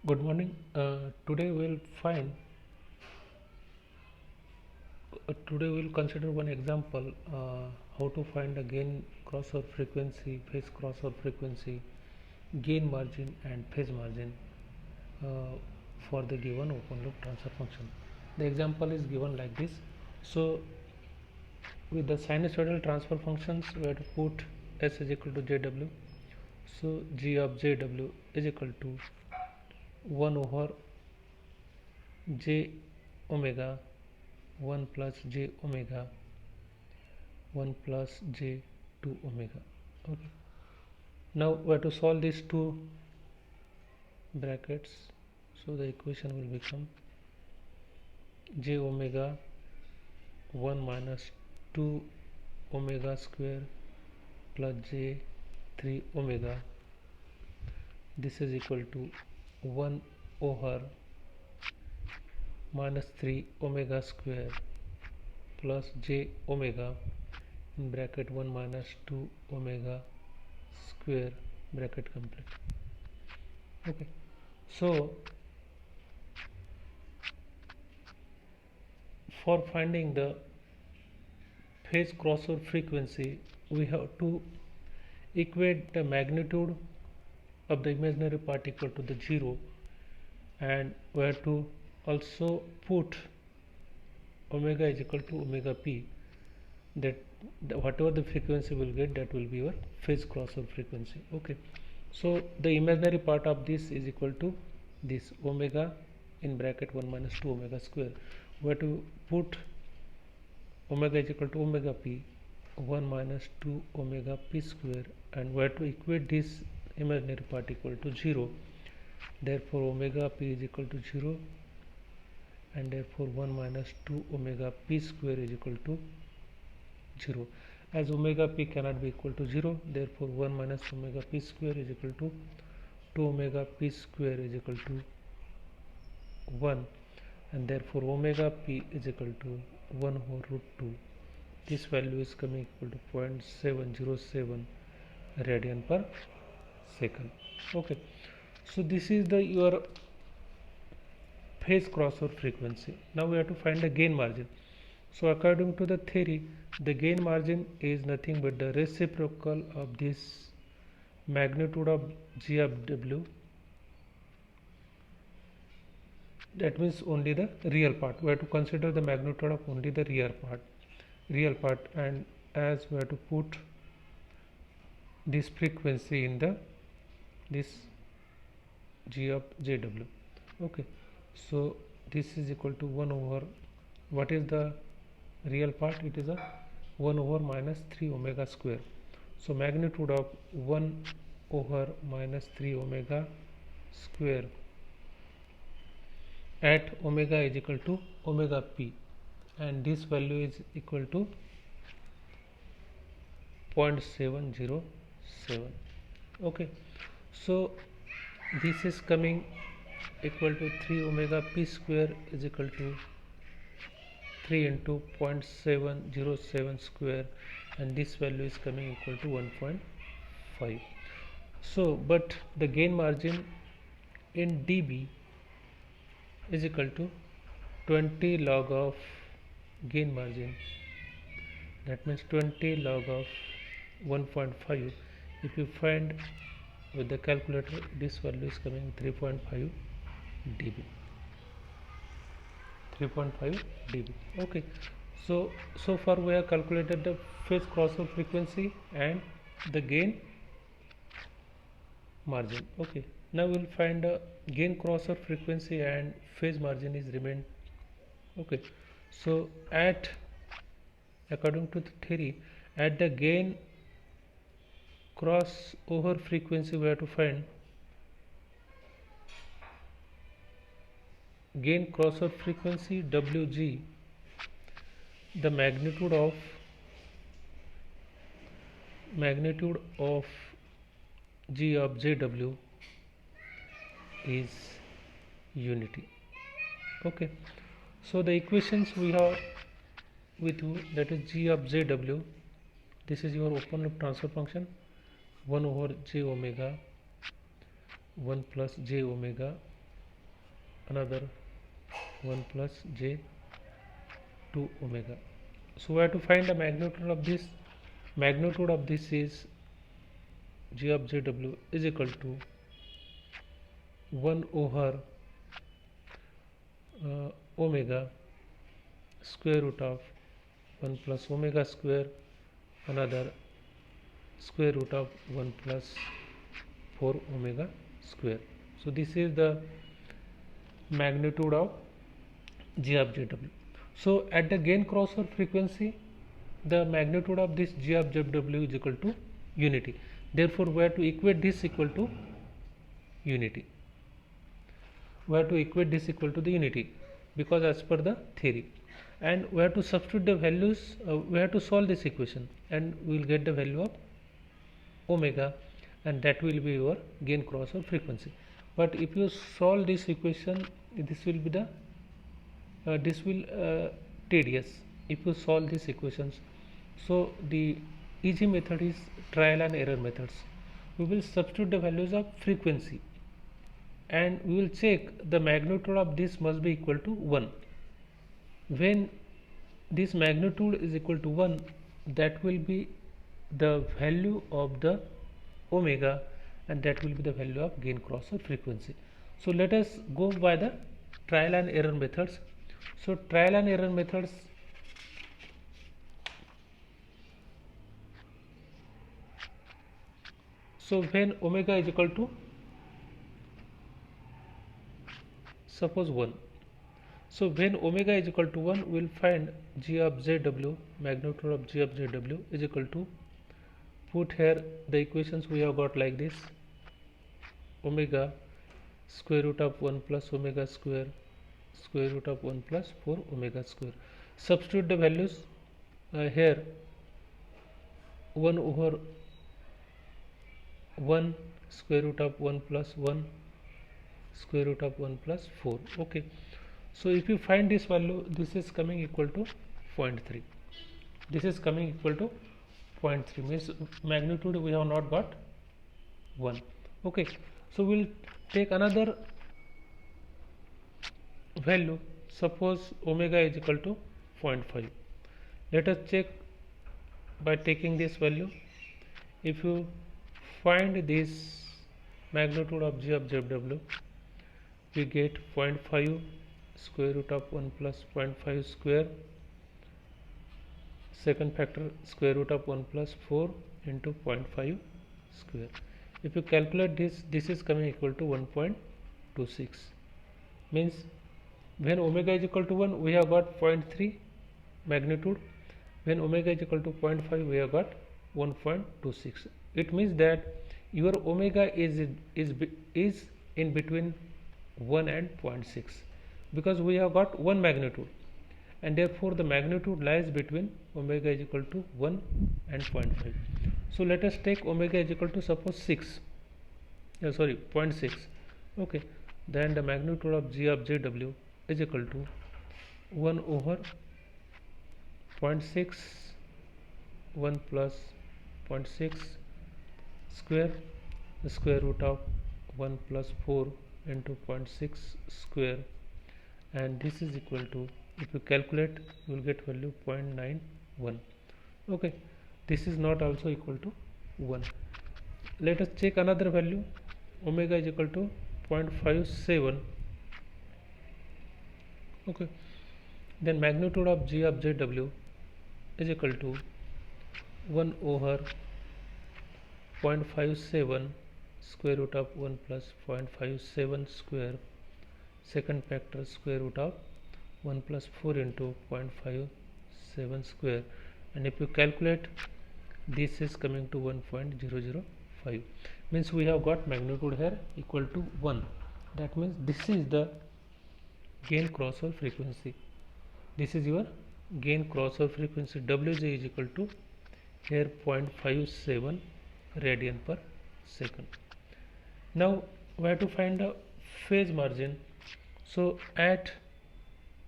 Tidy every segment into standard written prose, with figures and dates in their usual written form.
Good morning. Today we'll consider one example how to find a gain crossover frequency, phase crossover frequency, gain margin, and phase margin uh, for the given open loop transfer function. The example is given like this. So with the sinusoidal transfer functions, we have to put S is equal to JW. So G of JW is equal to 1 over J omega 1 plus J omega 1 plus J 2 omega. Okay. Now we have to solve these two brackets. So the equation will become J omega 1 minus 2 omega square plus J 3 omega. This is equal to 1 over minus 3 omega square plus J omega in bracket 1 minus 2 omega square bracket complete. Okay, so for finding the phase crossover frequency, we have to equate the magnitude of the imaginary particle to the zero, and we have to also put omega is equal to omega p, that whatever the frequency will get, that will be your phase crossover frequency. Okay, so the imaginary part of this is equal to this omega in bracket 1 minus 2 omega square. We have to put omega is equal to omega p 1 minus 2 omega p square, and we have to equate this imaginary particle to 0. Therefore omega p is equal to 0, and therefore 1 minus 2 omega p square is equal to 0. As omega p cannot be equal to 0, therefore 1 minus omega p square is equal to 2 omega p square is equal to 1, and therefore omega p is equal to 1 over root 2. This value is coming equal to 0.707 radian per second. Okay, so this is the your phase crossover frequency. Now we have to find the gain margin. So according to the theory, the gain margin is nothing but the reciprocal of this magnitude of G of W. That means only the real part. We have to consider the magnitude of only the real part, and as we have to put this frequency in the this G of JW. Okay, so this is equal to 1 over, what is the real part? It is a 1 over minus 3 omega square. So magnitude of 1 over minus 3 omega square at omega is equal to omega p, and this value is equal to 0.707. Okay, so this is coming equal to 3 omega p square is equal to 3 into 0.707 square, and this value is coming equal to 1.5. So but the gain margin in dB is equal to 20 log of gain margin, that means 20 log of 1.5. If you find with the calculator, this value is coming 3.5 dB. 3.5 dB. Okay, so far we have calculated the phase crossover frequency and the gain margin. Okay, now we'll find the gain crossover frequency and phase margin is remained. Okay, so at according to the theory, at the gain crossover frequency, we have to find gain crossover frequency Wg, the magnitude of G of JW is unity. Okay, so the equations we have with you, that is G of JW, this is your open loop transfer function, 1 over J omega 1 plus J omega another 1 plus j 2 omega. So we have to find the magnitude of this. Magnitude of this is g of jw is equal to 1 over omega square root of 1 plus omega square, another square root of 1 plus 4 omega square. So this is the magnitude of g of jw. So at the gain crossover frequency, the magnitude of this g of jw is equal to unity. Therefore we have to equate this equal to unity. We have to equate this equal to the unity, because as per the theory, and we have to substitute the values. We have to solve this equation and we will get the value of omega, and that will be your gain crossover frequency. But if you solve this equation, this will be the tedious if you solve these equations. So the easy method is trial and error methods. We will substitute the values of frequency and we will check the magnitude of this must be equal to 1. When this magnitude is equal to 1, that will be the value of the omega, and that will be the value of gain crossover frequency. So let us go by the trial and error methods. So trial and error methods, so when omega is equal to suppose 1, so when omega is equal to 1, we will find g of jw, magnitude of g of jw is equal to, put here the equations we have got like this: omega square root of 1 plus omega square root of 1 plus 4 omega square. Substitute the values here: 1 over 1 square root of 1 plus 1 square root of 1 plus 4. Okay, so if you find this value, this is coming equal to 0.3. This is coming equal to 0.3, means magnitude we have not got 1. Okay, so we'll take another value. Suppose omega is equal to 0.5. Let us check by taking this value. If you find this magnitude of g of jw, we get 0.5 square root of 1 plus 0.5 square, second factor square root of 1 plus 4 into 0.5 square. If you calculate this, this is coming equal to 1.26. Means when omega is equal to 1, we have got 0.3 magnitude. When omega is equal to 0.5, we have got 1.26. It means that your omega is in between 1 and 0.6, because we have got 1 magnitude, and therefore the magnitude lies between omega is equal to 1 and 0.5. So let us take omega is equal to suppose 0.6. Okay, then the magnitude of g of jw is equal to 1 over 0.6, 1 plus 0.6 square, the square root of 1 plus 4 into 0.6 square, and this is equal to, if you calculate, you will get value 0.91. Okay, this is not also equal to 1. Let us check another value. Omega is equal to 0.57. Okay, then magnitude of g of jw is equal to 1 over 0.57 square root of 1 plus 0.57 square, second factor square root of 1 plus 4 into 0.57 square, and if you calculate, this is coming to 1.005. Means we have got magnitude here equal to 1. That means this is the gain crossover frequency. This is your gain crossover frequency. Wj is equal to here 0.57 radian per second. Now we have to find the phase margin. So at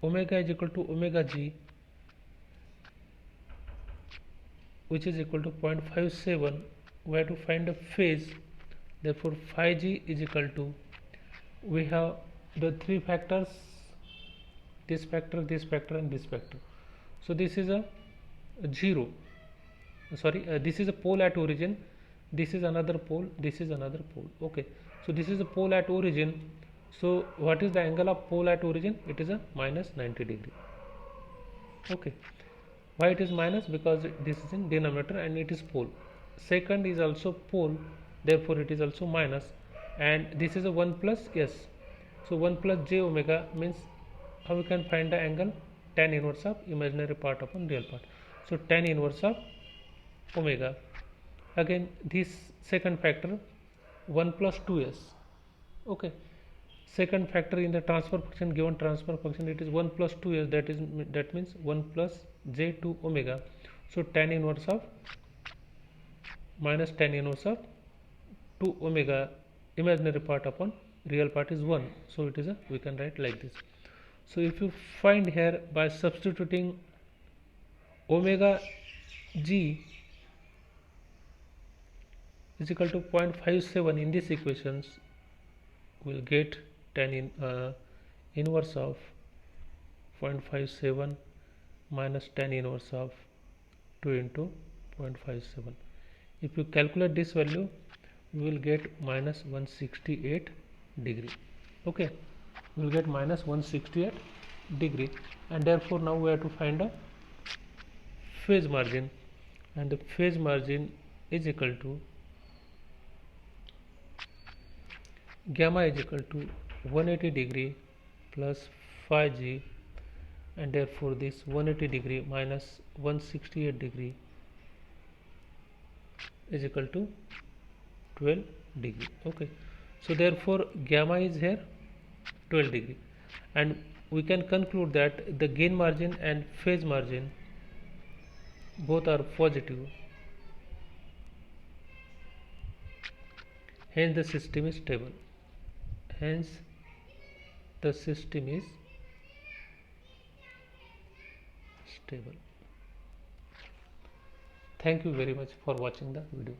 omega is equal to omega g, which is equal to 0.57, we have to find a phase. Therefore phi g is equal to, we have the three factors, this factor, this factor, and this factor. So this is a 0, sorry, this is a pole at origin, this is another pole, this is another pole. Okay, so this is a pole at origin. So what is the angle of pole at origin? It is a minus 90 degree. Okay, why it is minus? Because this is in denominator and it is pole. Second is also pole, therefore it is also minus, and this is a 1 plus, yes. So 1 plus j omega means, how we can find the angle? Tan inverse of imaginary part upon real part. So tan inverse of omega. Again this second factor 1 plus 2s. Okay, second factor in the transfer function, given transfer function, it is 1 plus 2s, that means 1 plus j2 omega. So tan inverse of minus tan inverse of 2 omega imaginary part upon real part is 1. So it is a, we can write like this. So if you find here by substituting omega g is equal to 0.57 in these equations, we will get tan inverse of 0.57 minus tan inverse of 2 into 0.57. If you calculate this value, we will get minus 168 degree. Okay, we will get minus 168 degree, and therefore now we have to find a phase margin, and the phase margin is equal to gamma is equal to 180 degree plus phi g, and therefore this 180 degree minus 168 degree is equal to 12 degree. Okay, so therefore gamma is here 12 degree, and we can conclude that the gain margin and phase margin both are positive, hence the system is stable. Hence the system is stable. Thank you very much for watching the video.